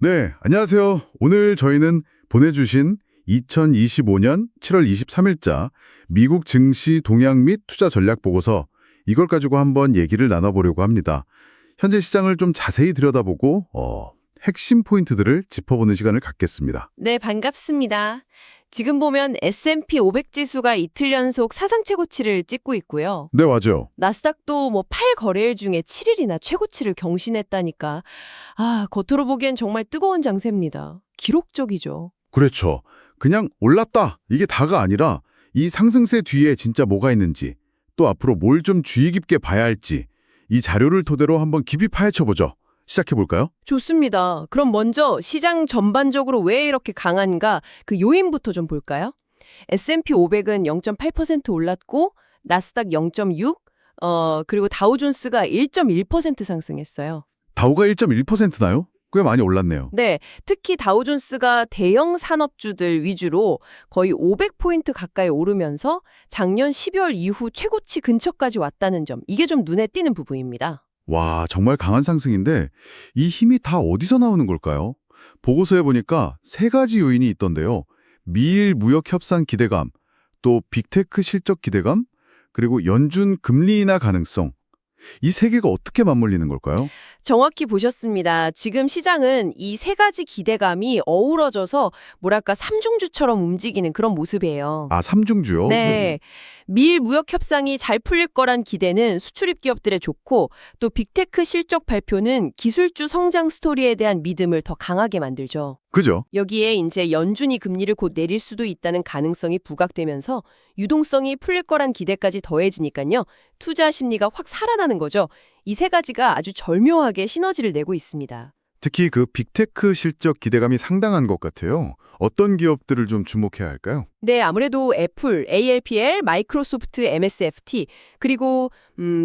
네, 안녕하세요. 오늘 저희는 보내주신 2025년 7월 23일자 미국 증시 동향 및 투자 전략 보고서 이걸 가지고 한번 얘기를 나눠보려고 합니다. 현재 시장을 좀 자세히 들여다보고 핵심 포인트들을 짚어보는 시간을 갖겠습니다. 네, 반갑습니다. 지금 보면 S&P 500 지수가 이틀 연속 사상 최고치를 찍고 있고요. 네, 맞아요. 나스닥도 8거래일 중에 7일이나 최고치를 경신했다니까. 겉으로 보기엔 정말 뜨거운 장세입니다. 기록적이죠. 그렇죠. 그냥 올랐다, 이게 다가 아니라 이 상승세 뒤에 진짜 뭐가 있는지, 또 앞으로 뭘 좀 주의 깊게 봐야 할지 이 자료를 토대로 한번 깊이 파헤쳐보죠. 시작해볼까요? 좋습니다. 그럼 먼저 시장 전반적으로 왜 이렇게 강한가 그 요인부터 좀 볼까요? S&P 500은 0.8% 올랐고 나스닥 0.6, 그리고 다우존스가 1.1% 상승했어요. 다우가 1.1%나요? 꽤 많이 올랐네요. 네, 특히 다우존스가 대형 산업주들 위주로 거의 500포인트 가까이 오르면서 작년 12월 이후 최고치 근처까지 왔다는 점, 이게 좀 눈에 띄는 부분입니다. 와, 정말 강한 상승인데 이 힘이 다 어디서 나오는 걸까요? 보고서에 보니까 세 가지 요인이 있던데요. 미일 무역 협상 기대감, 또 빅테크 실적 기대감, 그리고 연준 금리 인하 가능성. 이 세 개가 어떻게 맞물리는 걸까요? 정확히 보셨습니다. 지금 시장은 이 세 가지 기대감이 어우러져서 뭐랄까 삼중주처럼 움직이는 그런 모습이에요. 아, 삼중주요? 네. 미일 무역 협상이 잘 풀릴 거란 기대는 수출입 기업들에 좋고 또 빅테크 실적 발표는 기술주 성장 스토리에 대한 믿음을 더 강하게 만들죠. 그죠? 여기에 이제 연준이 금리를 곧 내릴 수도 있다는 가능성이 부각되면서 유동성이 풀릴 거란 기대까지 더해지니까요. 투자 심리가 확 살아나는 거죠. 이 세 가지가 아주 절묘하게 시너지를 내고 있습니다. 특히 그 빅테크 실적 기대감이 상당한 것 같아요. 어떤 기업들을 좀 주목해야 할까요? 네, 아무래도 애플, ALPL, 마이크로소프트, MSFT, 그리고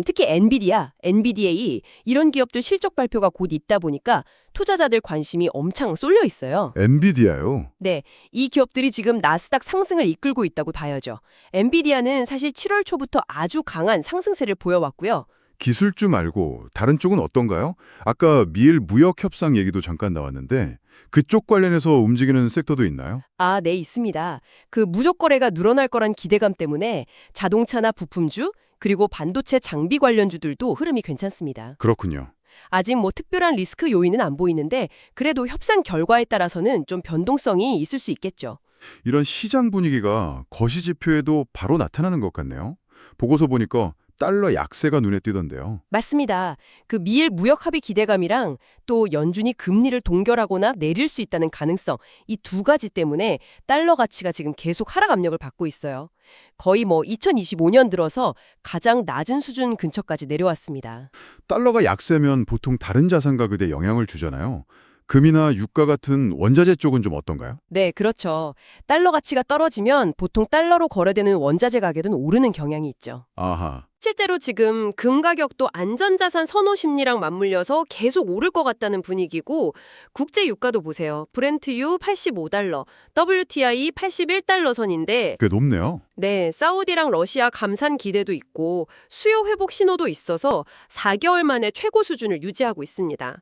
특히 엔비디아, NVDA 이런 기업들 실적 발표가 곧 있다 보니까 투자자들 관심이 엄청 쏠려 있어요. 엔비디아요. 네, 이 기업들이 지금 나스닥 상승을 이끌고 있다고 봐야죠. 엔비디아는 사실 7월 초부터 아주 강한 상승세를 보여왔고요. 기술주 말고 다른 쪽은 어떤가요? 아까 미일 무역 협상 얘기도 잠깐 나왔는데 그쪽 관련해서 움직이는 섹터도 있나요? 네, 있습니다. 그 무역 거래가 늘어날 거란 기대감 때문에 자동차나 부품주, 그리고 반도체 장비 관련주들도 흐름이 괜찮습니다. 그렇군요. 아직 특별한 리스크 요인은 안 보이는데 그래도 협상 결과에 따라서는 좀 변동성이 있을 수 있겠죠. 이런 시장 분위기가 거시 지표에도 바로 나타나는 것 같네요. 보고서 보니까 달러 약세가 눈에 띄던데요. 맞습니다. 그 미일 무역 합의 기대감이랑 또 연준이 금리를 동결하거나 내릴 수 있다는 가능성, 이 두 가지 때문에 달러 가치가 지금 계속 하락 압력을 받고 있어요. 거의 2025년 들어서 가장 낮은 수준 근처까지 내려왔습니다. 달러가 약세면 보통 다른 자산 가격에 영향을 주잖아요. 금이나 유가 같은 원자재 쪽은 좀 어떤가요? 네, 그렇죠. 달러 가치가 떨어지면 보통 달러로 거래되는 원자재 가격은 오르는 경향이 있죠. 아하. 실제로 지금 금 가격도 안전자산 선호 심리랑 맞물려서 계속 오를 것 같다는 분위기고 국제 유가도 보세요. 브렌트유 85달러, WTI 81달러 선인데 꽤 높네요. 네, 사우디랑 러시아 감산 기대도 있고 수요 회복 신호도 있어서 4개월 만에 최고 수준을 유지하고 있습니다.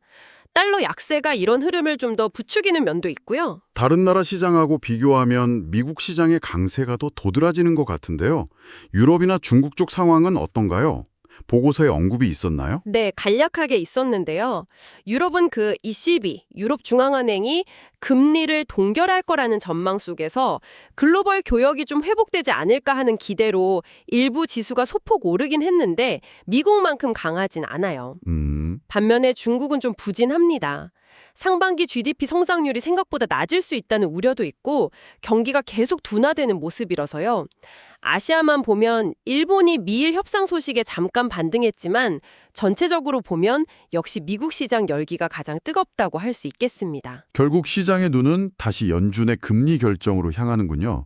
달러 약세가 이런 흐름을 좀 더 부추기는 면도 있고요. 다른 나라 시장하고 비교하면 미국 시장의 강세가 더 도드라지는 것 같은데요. 유럽이나 중국 쪽 상황은 어떤가요? 보고서에 언급이 있었나요? 네, 간략하게 있었는데요. 유럽은 그 ECB, 유럽중앙은행이 금리를 동결할 거라는 전망 속에서 글로벌 교역이 좀 회복되지 않을까 하는 기대로 일부 지수가 소폭 오르긴 했는데 미국만큼 강하진 않아요. 반면에 중국은 좀 부진합니다. 상반기 GDP 성장률이 생각보다 낮을 수 있다는 우려도 있고 경기가 계속 둔화되는 모습이라서요. 아시아만 보면 일본이 미일 협상 소식에 잠깐 반등했지만 전체적으로 보면 역시 미국 시장 열기가 가장 뜨겁다고 할 수 있겠습니다. 결국 시장의 눈은 다시 연준의 금리 결정으로 향하는군요.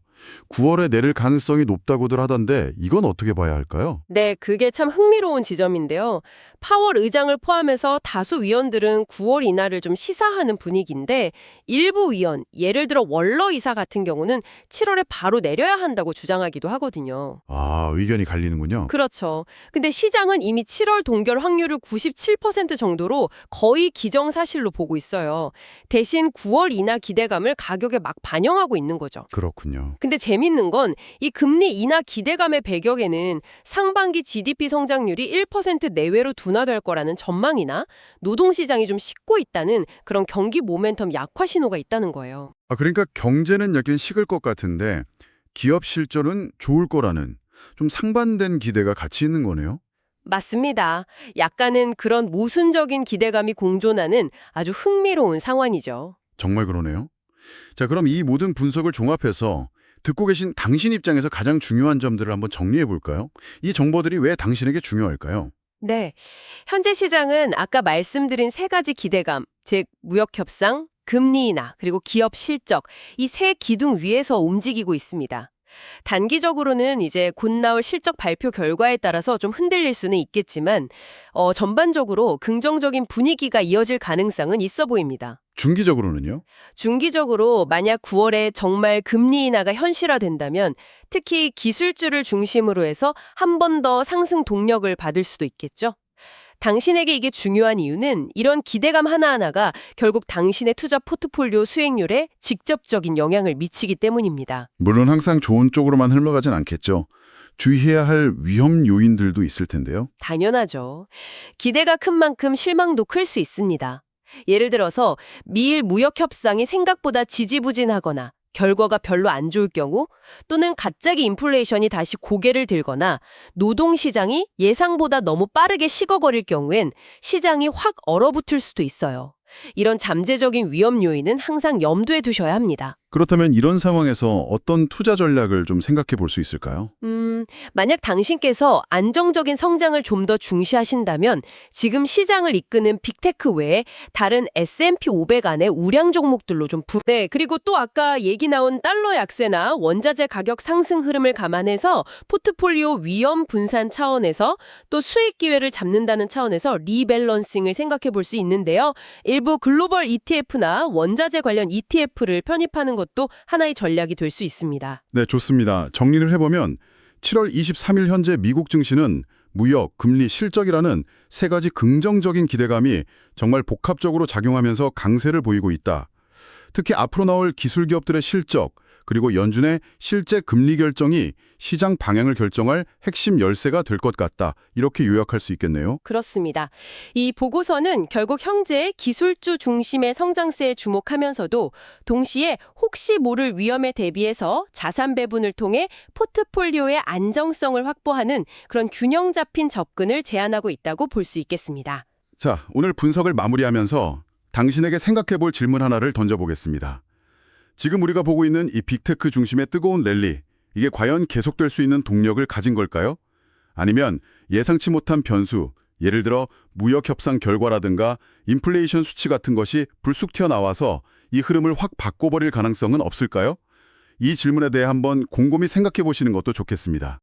9월에 내릴 가능성이 높다고들 하던데 이건 어떻게 봐야 할까요? 네, 그게 참 흥미로운 지점인데요. 파월 의장을 포함해서 다수 위원들은 9월 인하를 좀 시사하는 분위기인데 일부 위원, 예를 들어 원로 이사 같은 경우는 7월에 바로 내려야 한다고 주장하기도 하거든요. 아, 의견이 갈리는군요. 그렇죠. 근데 시장은 이미 7월 동결 확률을 97% 정도로 거의 기정사실로 보고 있어요. 대신 9월 인하 기대감을 가격에 막 반영하고 있는 거죠. 그렇군요. 근데 재밌는 건 이 금리 인하 기대감의 배경에는 상반기 GDP 성장률이 1% 내외로 둔화될 거라는 전망이나 노동시장이 좀 식고 있다는 그런 경기 모멘텀 약화 신호가 있다는 거예요. 아, 그러니까 경제는 여긴 식을 것 같은데 기업 실적은 좋을 거라는 좀 상반된 기대가 같이 있는 거네요. 맞습니다. 약간은 그런 모순적인 기대감이 공존하는 아주 흥미로운 상황이죠. 정말 그러네요. 자, 그럼 이 모든 분석을 종합해서 듣고 계신 당신 입장에서 가장 중요한 점들을 한번 정리해 볼까요? 이 정보들이 왜 당신에게 중요할까요? 네. 현재 시장은 아까 말씀드린 세 가지 기대감, 즉 무역 협상, 금리 인하, 그리고 기업 실적, 이 세 기둥 위에서 움직이고 있습니다. 단기적으로는 이제 곧 나올 실적 발표 결과에 따라서 좀 흔들릴 수는 있겠지만 전반적으로 긍정적인 분위기가 이어질 가능성은 있어 보입니다. 중기적으로는요? 중기적으로 만약 9월에 정말 금리 인하가 현실화된다면 특히 기술주를 중심으로 해서 한 번 더 상승 동력을 받을 수도 있겠죠. 당신에게 이게 중요한 이유는 이런 기대감 하나하나가 결국 당신의 투자 포트폴리오 수익률에 직접적인 영향을 미치기 때문입니다. 물론 항상 좋은 쪽으로만 흘러가진 않겠죠. 주의해야 할 위험 요인들도 있을 텐데요. 당연하죠. 기대가 큰 만큼 실망도 클 수 있습니다. 예를 들어서 미일 무역 협상이 생각보다 지지부진하거나 결과가 별로 안 좋을 경우 또는 갑자기 인플레이션이 다시 고개를 들거나 노동시장이 예상보다 너무 빠르게 식어버릴 경우엔 시장이 확 얼어붙을 수도 있어요. 이런 잠재적인 위험 요인은 항상 염두에 두셔야 합니다. 그렇다면 이런 상황에서 어떤 투자 전략을 좀 생각해 볼 수 있을까요? 만약 당신께서 안정적인 성장을 좀 더 중시하신다면 지금 시장을 이끄는 빅테크 외에 다른 S&P 500 안의 우량 종목들로 네, 그리고 또 아까 얘기 나온 달러 약세나 원자재 가격 상승 흐름을 감안해서 포트폴리오 위험 분산 차원에서 또 수익 기회를 잡는다는 차원에서 리밸런싱을 생각해 볼 수 있는데요. 일부 글로벌 ETF나 원자재 관련 ETF를 편입하는 것도 하나의 전략이 될 수 있습니다. 네, 좋습니다. 정리를 해보면 7월 23일 현재 미국 증시는 무역, 금리, 실적이라는 세 가지 긍정적인 기대감이 정말 복합적으로 작용하면서 강세를 보이고 있다. 특히 앞으로 나올 기술 기업들의 실적, 그리고 연준의 실제 금리 결정이 시장 방향을 결정할 핵심 열쇠가 될 것 같다. 이렇게 요약할 수 있겠네요. 그렇습니다. 이 보고서는 결국 현재 기술주 중심의 성장세에 주목하면서도 동시에 혹시 모를 위험에 대비해서 자산 배분을 통해 포트폴리오의 안정성을 확보하는 그런 균형 잡힌 접근을 제안하고 있다고 볼 수 있겠습니다. 자, 오늘 분석을 마무리하면서 당신에게 생각해 볼 질문 하나를 던져보겠습니다. 지금 우리가 보고 있는 이 빅테크 중심의 뜨거운 랠리, 이게 과연 계속될 수 있는 동력을 가진 걸까요? 아니면 예상치 못한 변수, 예를 들어 무역 협상 결과라든가 인플레이션 수치 같은 것이 불쑥 튀어나와서 이 흐름을 확 바꿔버릴 가능성은 없을까요? 이 질문에 대해 한번 곰곰이 생각해 보시는 것도 좋겠습니다.